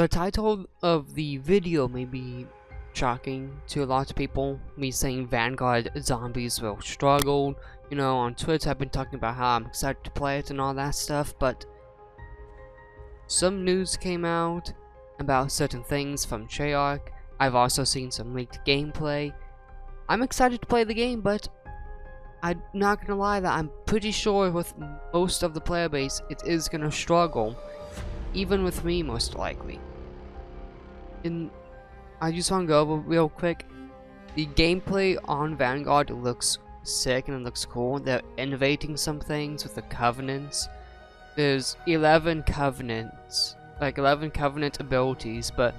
The title of the video may be shocking to a lot of people, me saying Vanguard zombies will struggle. You know, on Twitter I've been talking about how I'm excited to play it and all that stuff, but some news came out about certain things from Treyarch. I've also seen some leaked gameplay. I'm excited to play the game, but I'm not gonna lie that I'm pretty sure with most of the player base it is gonna struggle, even with me most likely. And I just want to go over real quick. The gameplay on Vanguard looks sick and it looks cool. They're innovating some things with the covenants. There's 11 covenants, like 11 covenant abilities, but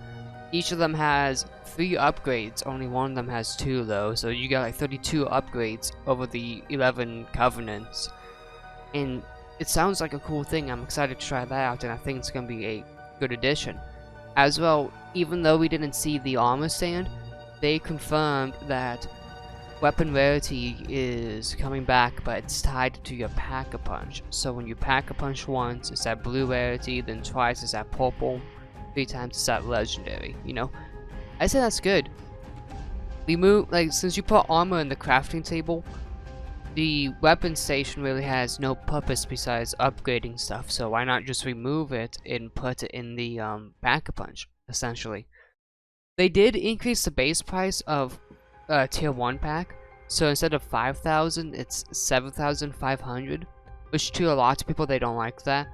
each of them has 3 upgrades. Only one of them has 2 though, so you got like 32 upgrades over the 11 covenants. And it sounds like a cool thing. I'm excited to try that out, and I think it's gonna be a good addition. As well, even though we didn't see the armor stand, they confirmed that weapon rarity is coming back, but it's tied to your pack-a-punch. So when you pack-a-punch once, it's at blue rarity, then twice it's at purple, 3 times it's at legendary, you know? I say that's good. We move, like, since you put armor in the crafting table, the weapon station really has no purpose besides upgrading stuff, so why not just remove it and put it in the pack-a-punch, essentially. They did increase the base price of tier 1 pack, so instead of 5,000 it's 7,500, which to a lot of people they don't like that.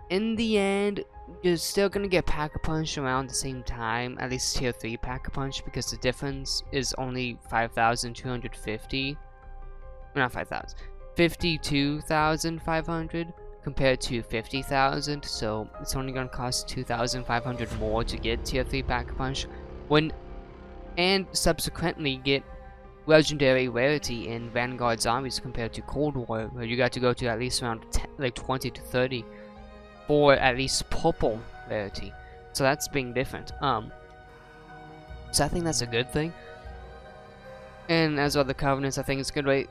In the end, you're still gonna get pack-a-punch around the same time, at least tier 3 pack-a-punch, because the difference is only 5,250. Not 5,000, 52,500 compared to 50,000, so it's only gonna cost 2,500 more to get tier 3 pack-a-punch, and subsequently get legendary rarity in Vanguard zombies compared to Cold War, where you got to go to at least around 20 to 30 for at least purple rarity. So that's being different. So I think that's a good thing. And as well, the covenants, I think it's good.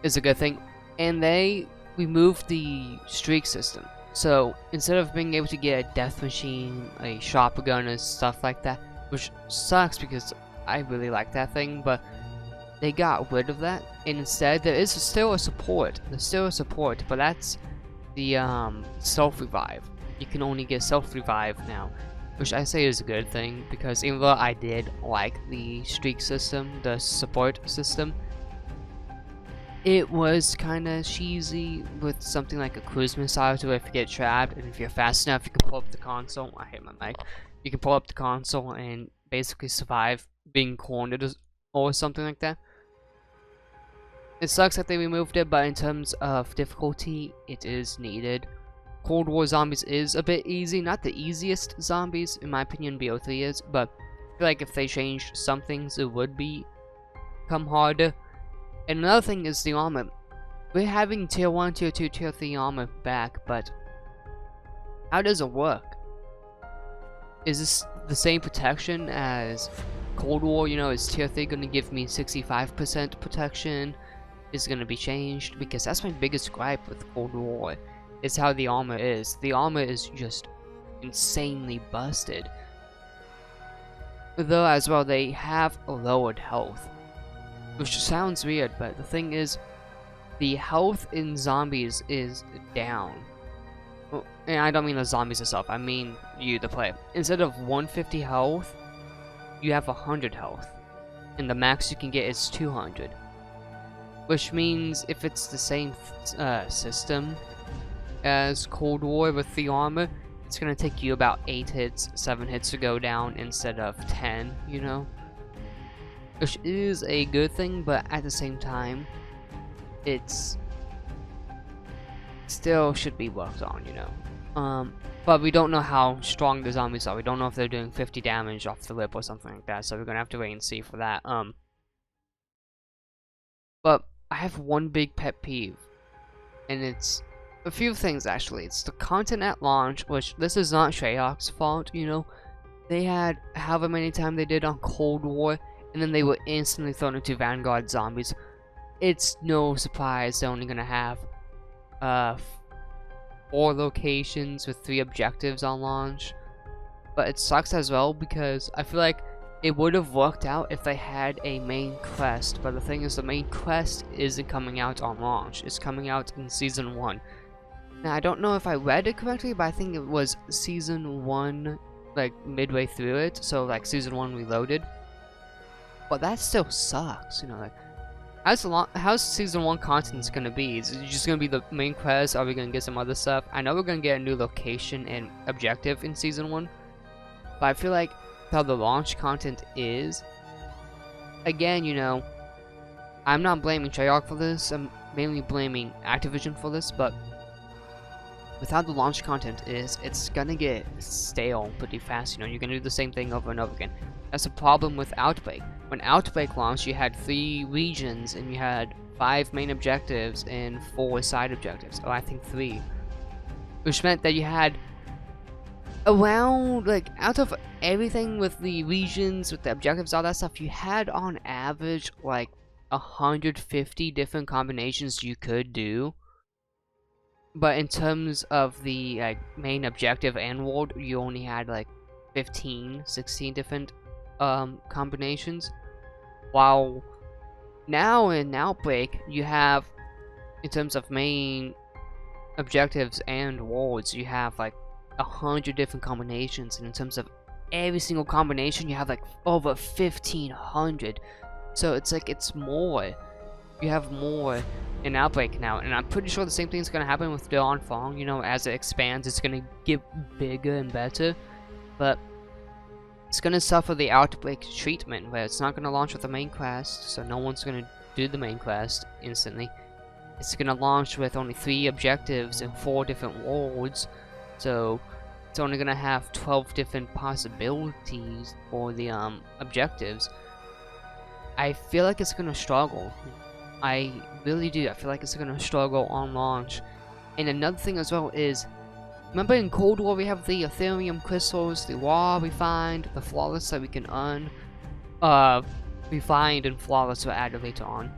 Is a good thing. And they removed the streak system, so instead of being able to get a death machine, a shotgun and stuff like that, which sucks because I really like that thing, but they got rid of that, and instead there is still a support. There's still a support, but that's the self-revive. You can only get self-revive now, which I say is a good thing, because even though I did like the streak system, the support system, it was kind of cheesy with something like a cruise missile to where if you get trapped and if you're fast enough, you can pull up the console. I hate my mic. You can pull up the console and basically survive being cornered or something like that. It sucks that they removed it, but in terms of difficulty, it is needed. Cold War zombies is a bit easy, not the easiest zombies, in my opinion, BO3 is, but I feel like if they changed some things, it would become harder. And another thing is the armor. We're having tier 1, tier 2, tier 3 armor back, but how does it work? Is this the same protection as Cold War? You know, is tier 3 going to give me 65% protection? Is it going to be changed? Because that's my biggest gripe with Cold War, is how the armor is. The armor is just insanely busted. Though as well, they have a lowered health, which sounds weird, but the thing is, the health in zombies is down. Well, and I don't mean the zombies itself, I mean you, the player. Instead of 150 health, you have 100 health, and the max you can get is 200. Which means if it's the same system as Cold War with the armor, it's gonna take you about 8 hits, 7 hits to go down instead of 10, you know? Which is a good thing, but at the same time, it's still should be worked on, you know. But we don't know how strong the zombies are. We don't know if they're doing 50 damage off the lip or something like that, so we're gonna have to wait and see for that. But I have one big pet peeve, and it's a few things actually. It's the content at launch, which this is not Treyarch's fault, you know. They had however many times they did on Cold War, and then they were instantly thrown into Vanguard zombies. It's no surprise they're only gonna have 4 locations with 3 objectives on launch. but it sucks as well because I feel like it would have worked out if they had a main quest, but the thing is the main quest isn't coming out on launch. It's coming out in Season 1. Now, I don't know if I read it correctly, but I think it was Season 1, like, midway through it, so, like, Season 1 Reloaded. But that still sucks, you know, like, how's Season 1 content gonna be? Is it just gonna be the main quest? Are we gonna get some other stuff? I know we're gonna get a new location and objective in Season 1, but I feel like how the launch content is, again, you know, I'm not blaming Treyarch for this, I'm mainly blaming Activision for this, but with how the launch content is, it's gonna get stale pretty fast, you know, you're gonna do the same thing over and over again. That's the problem with Outbreak. When Outbreak launched, you had 3 regions, and you had 5 main objectives and 4 side objectives, or I think 3. Which meant that you had around, like, out of everything with the regions, with the objectives, all that stuff, you had on average, like, 150 different combinations you could do. But in terms of the like main objective and world, you only had like 15, 16 different combinations. While now in Outbreak, you have, in terms of main objectives and worlds, you have like 100 different combinations, and in terms of every single combination, you have like over 1,500. So it's like it's more. You have more in Outbreak now, and I'm pretty sure the same thing's gonna happen with Dawnfall. You know, as it expands, it's gonna get bigger and better, but it's gonna suffer the Outbreak treatment, where it's not gonna launch with the main quest, so no one's gonna do the main quest instantly. It's gonna launch with only 3 objectives and 4 different worlds, so it's only gonna have 12 different possibilities for the objectives. I feel like it's gonna struggle. I really do. I feel like it's gonna struggle on launch. And another thing as well is, remember in Cold War we have the Ethereum crystals, the raw refined, the flawless that we can refined and flawless were added later on.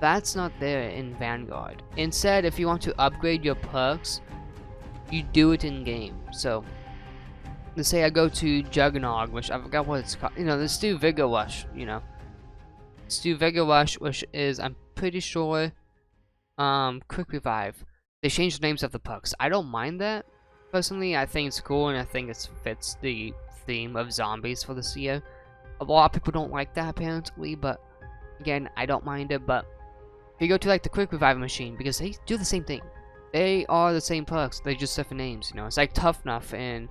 That's not there in Vanguard. Instead, if you want to upgrade your perks, you do it in game. So let's say I go to Juggernog, which I forgot what it's called. You know, let's do Vigor Rush, you know. Let's do Vigor Rush, which is, I'm pretty sure, Quick Revive. They changed the names of the perks. I don't mind that. Personally, I think it's cool, and I think it fits the theme of zombies for this year. A lot of people don't like that, apparently, but again, I don't mind it. But if you go to, like, the Quick Revive machine, because they do the same thing. They are the same perks, they just different names, you know. It's like Tough Enough and,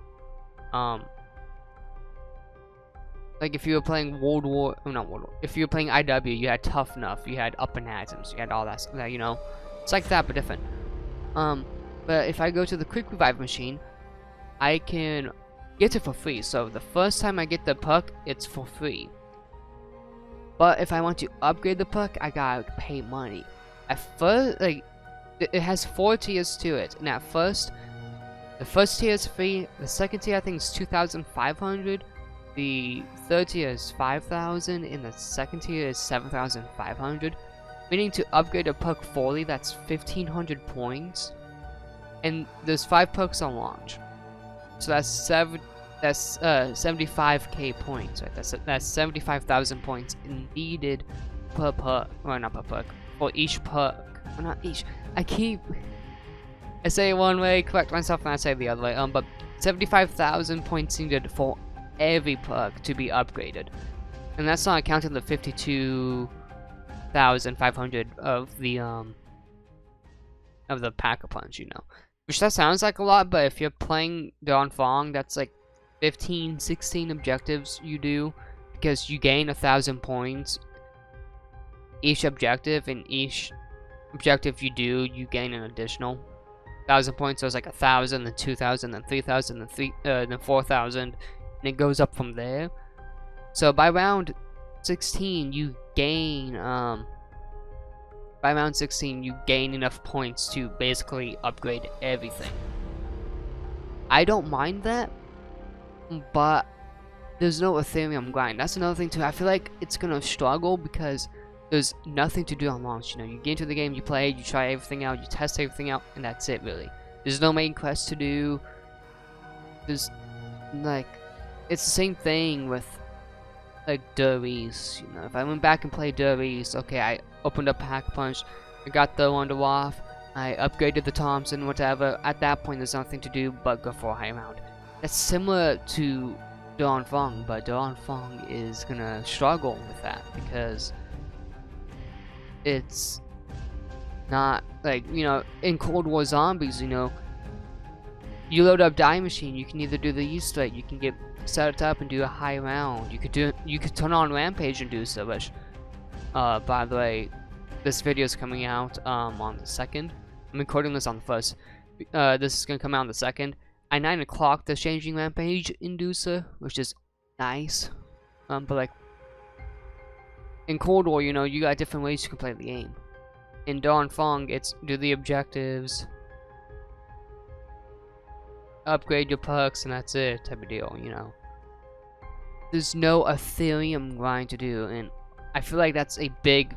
like if you were playing if you were playing IW, you had Tough Enough, you had Up and Atoms, you had all that, you know. It's like that, but different. But if I go to the Quick Revive machine, I can get it for free. So the first time I get the perk, it's for free. But if I want to upgrade the perk, I gotta pay money. At first, like, it has 4 tiers to it, and at first, the first tier is free, the second tier I think is 2,500, the third tier is 5,000, and the second tier is 7,500. Meaning to upgrade a perk fully, that's 1,500 points, and there's 5 perks on launch. So that's 75k points, right? That's 75,000 points needed per perk, well, not per perk, for each perk. Well, not each. I say it one way, correct myself, and I say it the other way. But 75,000 points needed for every perk to be upgraded, and that's not counting the 52,500 of the Pack-a-Punch, you know. Which that sounds like a lot, but if you're playing Dawnfall, that's like 15, 16 objectives you do, because you gain 1,000 points each objective, and each objective you do, you gain an additional 1,000 points. So it's like 1,000, then 2,000, then 3,000, then 4,000, and it goes up from there. So by round 16, you gain enough points to basically upgrade everything. I don't mind that, but there's no Ethereum grind. That's another thing too. I feel like it's gonna struggle because there's nothing to do on launch. You know, you get into the game, you play, you try everything out, you test everything out, and that's it really. There's no main quest to do. There's like, it's the same thing with like Derbies. You know, if I went back and played Derbies, okay, I opened up Pack Punch, I got the Wonder off, I upgraded the Thompson, whatever. At that point, there's nothing to do but go for a high round. That's similar to Don Fong, but Don Fong is gonna struggle with that because it's not like, you know, in Cold War Zombies, you know, you load up Die Machine, you can either do the Easter egg, you can get set it up and do a high round. You could turn on Rampage and do so, which by the way, this video is coming out on the 2nd. I'm recording this on the 1st. This is gonna come out on the 2nd. At 9 o'clock, they're changing Rampage Inducer, which is nice. But like in Cold War, you know, you got different ways you can play the game. In Dawn Fong, it's do the objectives, upgrade your perks, and that's it type of deal, you know. There's no Ethereum grind to do, and I feel like that's a big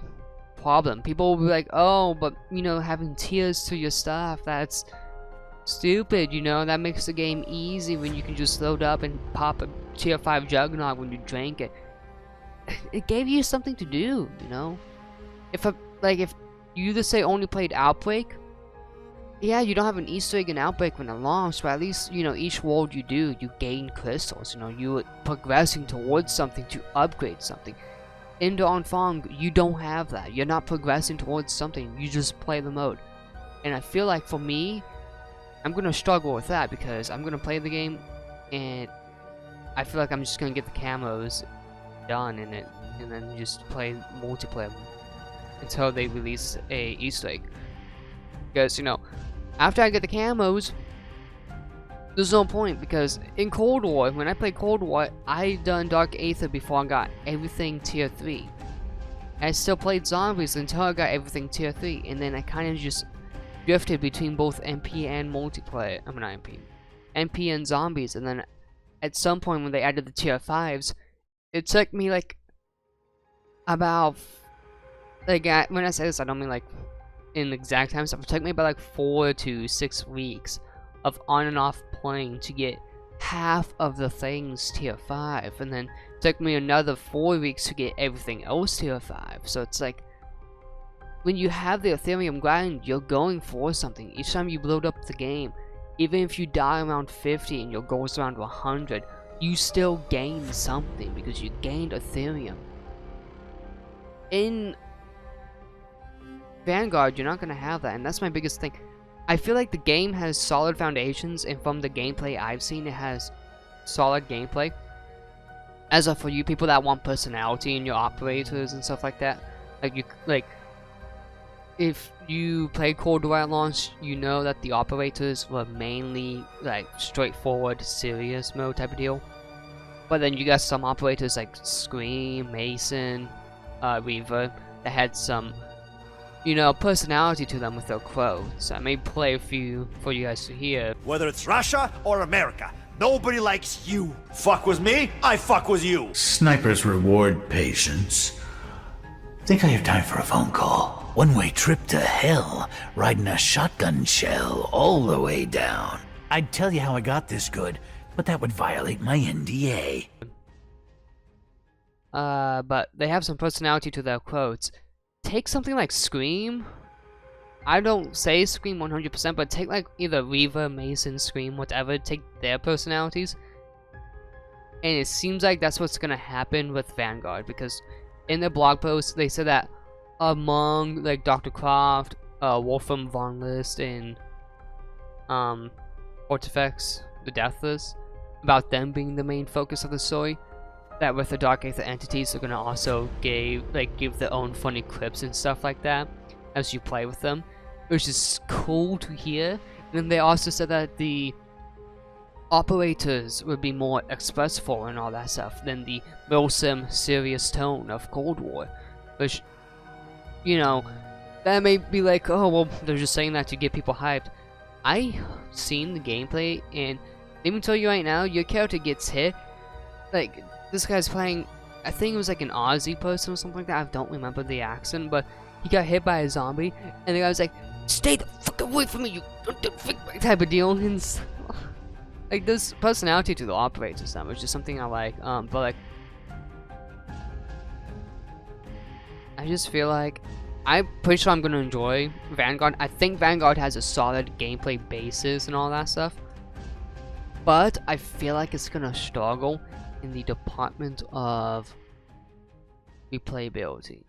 problem. People will be like, oh, but you know, having tiers to your stuff, that's stupid, you know, that makes the game easy when you can just load up and pop a tier 5 Juggernaut when you drink it. It gave you something to do, you know. If you just say only played Outbreak, yeah, you don't have an Easter egg in Outbreak when it launched, but at least, you know, each world you do, you gain crystals, you know, you're progressing towards something to upgrade something. In Dawn Fong, you don't have that. You're not progressing towards something, you just play the mode. And I feel like for me, I'm gonna struggle with that because I'm gonna play the game and I feel like I'm just gonna get the camos done in it and then just play multiplayer until they release a Easter egg. Because, you know, after I get the camos, there's no point, because in Cold War, when I played Cold War, I done Dark Aether before I got everything tier 3. I still played Zombies until I got everything tier 3, and then I kind of just drifted between both MP and multiplayer. I mean, not MP. MP and Zombies, and then at some point when they added the tier 5s, it took me like about, like, when I say this, I don't mean like in exact time stuff. It took me about like 4 to 6 weeks of on and off playing to get half of the things tier 5, and then it took me another 4 weeks to get everything else tier 5. So it's like, when you have the Ethereum grind, you're going for something. Each time you load up the game, even if you die around 50 and your goal is around 100, you still gain something because you gained Ethereum. In Vanguard, you're not going to have that, and that's my biggest thing. I feel like the game has solid foundations, and from the gameplay I've seen, it has solid gameplay. As for you people that want personality in your operators and stuff like that, if you played Cold War at launch, you know that the operators were mainly like straightforward, serious mode type of deal. But then you got some operators like Scream, Mason, Reaver that had some, you know, personality to them with their quotes. I may play a few for you guys to hear. Whether it's Russia or America, nobody likes you. Fuck with me, I fuck with you. Snipers reward patience. Think I have time for a phone call. One-way trip to hell, riding a shotgun shell all the way down. I'd tell you how I got this good, but that would violate my NDA. But they have some personality to their quotes. Take something like Scream. I don't say Scream 100%, but take like either Reaver, Mason, Scream, whatever. Take their personalities. And it seems like that's what's gonna happen with Vanguard, because in their blog post they said that among like Dr. Croft, Wolfram Von List, and Artifacts, the Deathless, about them being the main focus of the story, that with the Dark Aether entities, they're gonna also give their own funny clips and stuff like that as you play with them, which is cool to hear. And then they also said that the operators would be more expressive and all that stuff than the wholesome, serious tone of Cold War, which, you know, that may be like, oh well, they're just saying that to get people hyped. I seen the gameplay, and let me tell you right now, your character gets hit. Like, this guy's playing, I think it was like an Aussie person or something like that. I don't remember the accent, but he got hit by a zombie, and the guy was like, "Stay the fuck away from me, you," type of deal. And like this personality to the operating system, which is something I like. But like, I just feel like I'm pretty sure I'm gonna enjoy Vanguard. I think Vanguard has a solid gameplay basis and all that stuff, but I feel like it's gonna struggle in the department of replayability.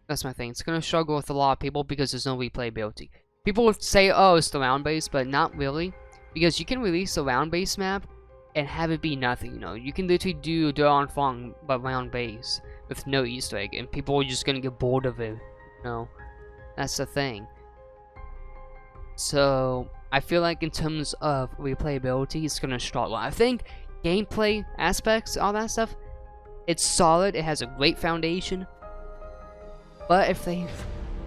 That's my thing. It's gonna struggle with a lot of people because there's no replayability. People would say, oh, it's the round base, but not really, because you can release a round base map and have it be nothing. You know, you can literally do Duran Fong but round base with no Easter egg, and people are just gonna get bored of it. You know, that's the thing. So I feel like in terms of replayability, it's gonna struggle. I think gameplay aspects, all that stuff, it's solid. It has a great foundation. But if they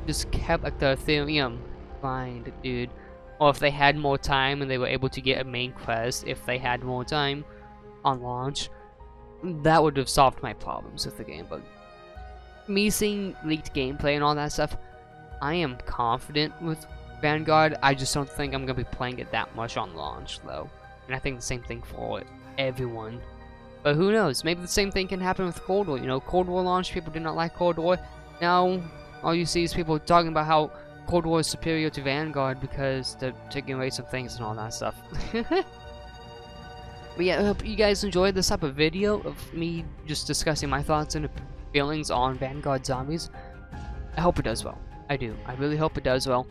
just kept like the Ethereum grind, dude, or if they had more time and they were able to get a main quest, if they had more time on launch, that would have solved my problems with the game. But me seeing leaked gameplay and all that stuff, I am confident with Vanguard. I just don't think I'm gonna be playing it that much on launch though, and I think the same thing for everyone. But who knows? Maybe the same thing can happen with Cold War. You know, Cold War launch, people did not like Cold War. Now, all you see is people talking about how Cold War is superior to Vanguard because they're taking away some things and all that stuff. But yeah, I hope you guys enjoyed this type of video of me just discussing my thoughts and feelings on Vanguard Zombies. I hope it does well. I do. I really hope it does well.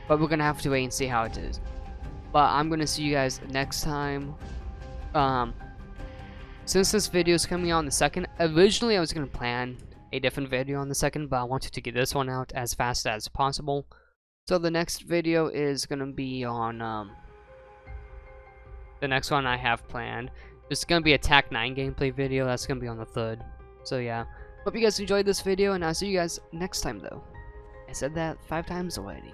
But we're gonna have to wait and see how it is. But I'm gonna see you guys next time. Since this video is coming out on the 2nd, originally I was going to plan a different video on the 2nd, but I wanted to get this one out as fast as possible. So the next video is going to be on, the next one I have planned. It's going to be a TAC 9 gameplay video. That's going to be on the 3rd. So yeah, hope you guys enjoyed this video, and I'll see you guys next time though. I said that 5 times already.